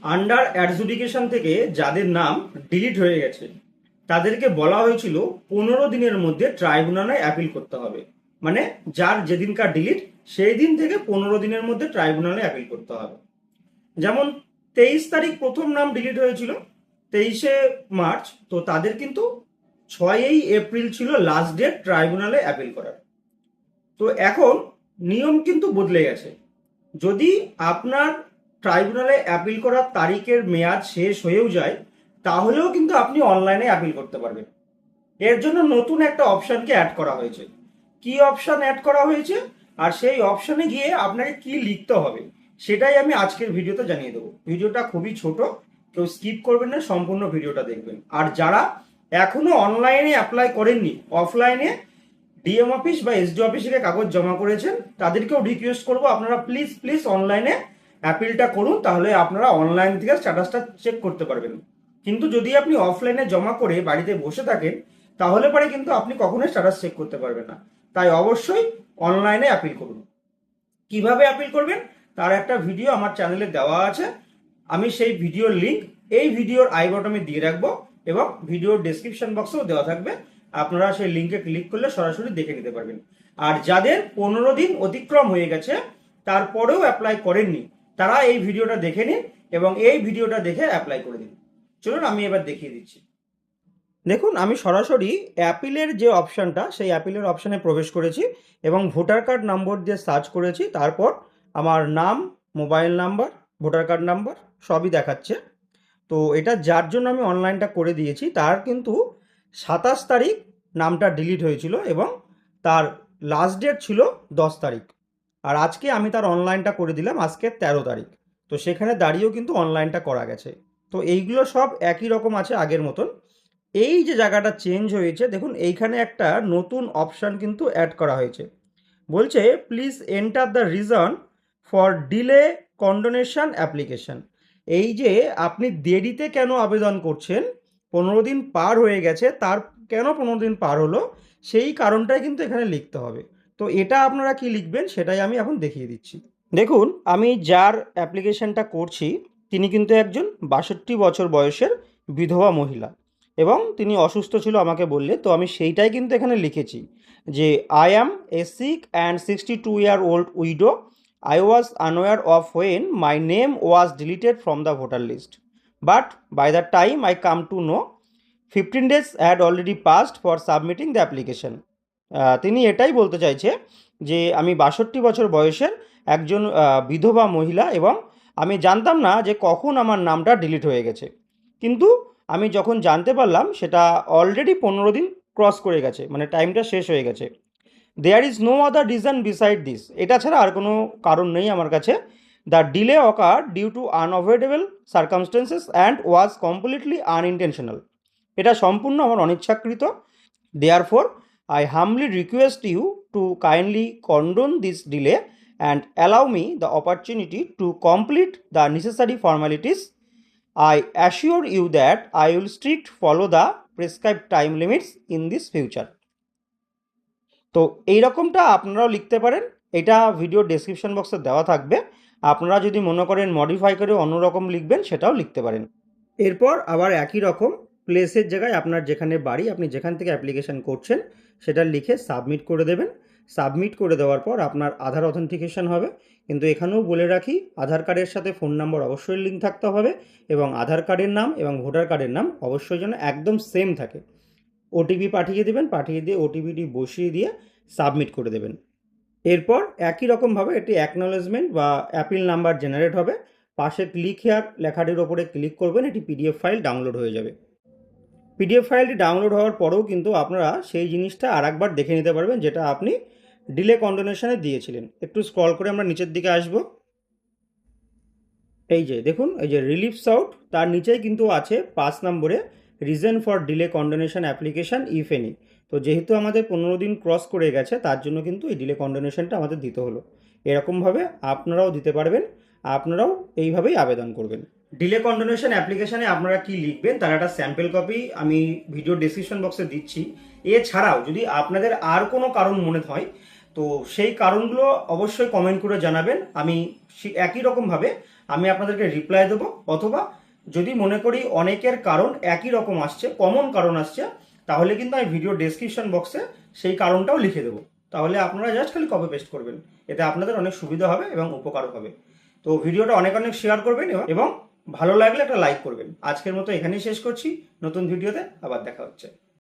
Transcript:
Under adjudication থেকে যাদের নাম ডিলিট হয়ে গেছে তাদেরকে বলা হয়েছিল 15 দিনের মধ্যে ট্রাইব্যুনালে অ্যাপিল করতে হবে। মানে যার যেদিনকার ডিলিট সেই দিন থেকে 15 দিনের মধ্যে ট্রাইব্যুনালে অ্যাপিল করতে হবে। যেমন 23 তারিখ প্রথম নাম ডিলিট হয়েছিল, 23শে মার্চ, তো তাদের কিন্তু 6ই এপ্রিল ছিল লাস্ট ডেট ট্রাইব্যুনালে অ্যাপিল করার। তো এখন নিয়ম কিন্তু বদলে গেছে। যদি আপনার ট্রাইব্যুনালে অ্যাপিল করার তারিখের মেয়াদ শেষ হয়েও যায় তাহলেও কিন্তু আপনি অনলাইনে অ্যাপিল করতে পারবেন। এর জন্য নতুন একটা অপশনকে অ্যাড করা হয়েছে। কি অপশন অ্যাড করা হয়েছে আর সেই অপশনে গিয়ে আপনাকে কি লিখতে হবে সেটাই আমি আজকের ভিডিওতে জানিয়ে দেবো। ভিডিওটা খুবই ছোট, কেউ স্কিপ করবেন না, সম্পূর্ণ ভিডিওটা দেখবেন। আর যারা এখনো অনলাইনে অ্যাপ্লাই করেননি, অফলাইনে ডিএম অফিস বা এসডি অফিসে কাগজ জমা করেছেন, তাদেরকেও রিকোয়েস্ট করবো আপনারা প্লিজ প্লিজ অনলাইনে অ্যাপিলটা করুন, তাহলে আপনারা অনলাইন থেকে স্ট্যাটাসটা চেক করতে পারবেন। কিন্তু যদি আপনি অফলাইনে জমা করে বাড়িতে বসে থাকেন তাহলে পরে কিন্তু আপনি কখনোই স্ট্যাটাস চেক করতে পারবেন না। তাই অবশ্যই অনলাইনে অ্যাপিল করুন। কিভাবে অ্যাপিল করবেন তার একটা ভিডিও আমার চ্যানেলে দেওয়া আছে, আমি সেই ভিডিওর লিঙ্ক এই ভিডিওর আই বটমে দিয়ে রাখবো এবং ভিডিওর ডেসক্রিপশন বক্সেও দেওয়া থাকবে। আপনারা সেই লিঙ্কে ক্লিক করলে সরাসরি দেখে নিতে পারবেন। আর যাদের 15 দিন অতিক্রম হয়ে গেছে তারপরেও অ্যাপ্লাই করেননি তারা এই ভিডিওটা দেখে নিন এবং এই ভিডিওটা দেখে অ্যাপ্লাই করে দিন। চলুন আমি এবার দেখিয়ে দিচ্ছি। দেখুন, আমি সরাসরি অ্যাপিলের যে অপশানটা সেই অ্যাপিলের অপশানে প্রবেশ করেছি এবং ভোটার কার্ড নম্বর দিয়ে সার্চ করেছি। তারপর আমার নাম, mobile number, voter card number সবই দেখাচ্ছে। তো এটা যার জন্য আমি অনলাইনটা করে দিয়েছি তার কিন্তু 27 তারিখ নামটা ডিলিট হয়েছিল এবং তার লাস্ট ডেট ছিল 10 তারিখ। আর আজকে আমি তার অনলাইনটা করে দিলাম আজকে 13 তারিখ। তো সেখানে দাঁড়িয়েও কিন্তু অনলাইনটা করা গেছে। তো এইগুলো সব একই রকম আছে আগের মতন। এই যে জায়গাটা চেঞ্জ হয়েছে দেখুন, এইখানে একটা নতুন অপশান কিন্তু অ্যাড করা হয়েছে। বলছে please enter the reason for delay condonation application. এই যে আপনি দেরিতে কেন আবেদন করছেন, 15 দিন পার হয়ে গেছে, তার কেন 15 দিন পার হলো সেই কারণটাই কিন্তু এখানে লিখতে হবে। তো এটা আপনারা কি লিখবেন সেটাই আমি এখন দেখিয়ে দিচ্ছি। দেখুন, আমি যার অ্যাপ্লিকেশনটা করছি তিনি কিন্তু একজন 62 বছর বয়সের বিধবা মহিলা এবং তিনি অসুস্থ ছিল আমাকে বললে, তো আমি সেইটাই কিন্তু এখানে লিখেছি যে I am a sick and 62-year-old widow. I was unaware of when my name was deleted from the voter list. But by the time I come to know, 15 days had already passed for submitting the application. তিনি এটাই বলতে চাইছে যে আমি 62 বছর বয়সের একজন বিধবা মহিলা এবং আমি জানতাম না যে কখন আমার নামটা ডিলিট হয়ে গেছে। কিন্তু আমি যখন জানতে পারলাম সেটা অলরেডি 15 দিন ক্রস করে গেছে, মানে টাইমটা শেষ হয়ে গেছে। There is no other reason beside this. এটা ছাড়া আর কোনো কারণ নেই আমার কাছে। The delay occur due to unavoidable circumstances and was completely unintentional. এটা সম্পূর্ণ আমার অনিচ্ছাকৃত। Therefore I humbly request you to kindly condone this delay and allow me the opportunity to complete the necessary formalities. I assure you that I will strict follow the prescribed time limits in this future. তো এই রকমটা আপনারাও লিখতে পারেন, এটা video description বক্সে দেওয়া থাকবে। আপনারা যদি মনে করেন মডিফাই করে অন্যরকম লিখবেন সেটাও লিখতে পারেন। এরপর আবার একই রকম প্লেসের জায়গায় আপনার যেখানে বাড়ি, আপনি যেখান থেকে অ্যাপ্লিকেশান করছেন সেটা লিখে সাবমিট করে দেবেন। সাবমিট করে দেওয়ার পর আপনার আধার অথেন্টিকেশন হবে। কিন্তু এখানেও বলে রাখি, আধার কার্ডের সাথে ফোন নম্বর অবশ্যই লিঙ্ক থাকতে হবে এবং আধার কার্ডের নাম এবং ভোটার কার্ডের নাম অবশ্যই যেন একদম সেম থাকে। ওটিপি পাঠিয়ে দেবেন, পাঠিয়ে দিয়ে ওটিপিটি বসিয়ে দিয়ে সাবমিট করে দেবেন। এরপর একই রকমভাবে এটি অ্যাকনলেজমেন্ট বা অ্যাপিল নাম্বার জেনারেট হবে। পাশে ক্লিক হেয়ার লেখাটির ওপরে ক্লিক করবেন, এটি পিডিএফ ফাইল ডাউনলোড হয়ে যাবে। পিডিএফ ফাইলটি ডাউনলোড হওয়ার পরেও কিন্তু আপনারা সেই জিনিসটা আর একবার দেখে নিতে পারবেন যেটা আপনি ডিলে কন্ডোনেশনে দিয়েছিলেন। একটু স্ক্রল করে আমরা নিচের দিকে আসব। এই যে দেখুন, এই যে রিলিফ সাউট, তার নিচেই কিন্তু আছে 5 নম্বরে reason for delay condonation application if any. তো যেহেতু আমাদের 15 দিন ক্রস করে গেছে তার জন্য কিন্তু এই ডিলে কন্ডোনেশনটা আমাদের দিতে হলো। এরকমভাবে আপনারাও দিতে পারবেন, আপনারাও এইভাবেই আবেদন করবেন। ডিলে কন্ডোনেশন অ্যাপ্লিকেশানে আপনারা কি লিখবেন তার একটা স্যাম্পল কপি আমি ভিডিও ডেসক্রিপশন বক্সে দিচ্ছি। এছাড়াও যদি আপনাদের আর কোনো কারণ মনে হয় তো সেই কারণগুলো অবশ্যই কমেন্ট করে জানাবেন। আমি একই রকমভাবে আমি আপনাদেরকে রিপ্লাই দেবো, অথবা যদি মনে করি অনেকের কারণ একই রকম আসছে, কমন কারণ আসছে, তাহলে কিন্তু আমি ভিডিও ডেসক্রিপশন বক্সে সেই কারণটাও লিখে দেবো। তাহলে আপনারা জাস্ট খালি কপি পেস্ট করবেন, এতে আপনাদের অনেক সুবিধা হবে এবং উপকার হবে। তো ভিডিওটা অনেক অনেক শেয়ার করবেন এবং ভালো লাগলে একটা লাইক করবেন। আজকের মতো এখানেই শেষ করছি, নতুন ভিডিওতে আবার দেখা হচ্ছে।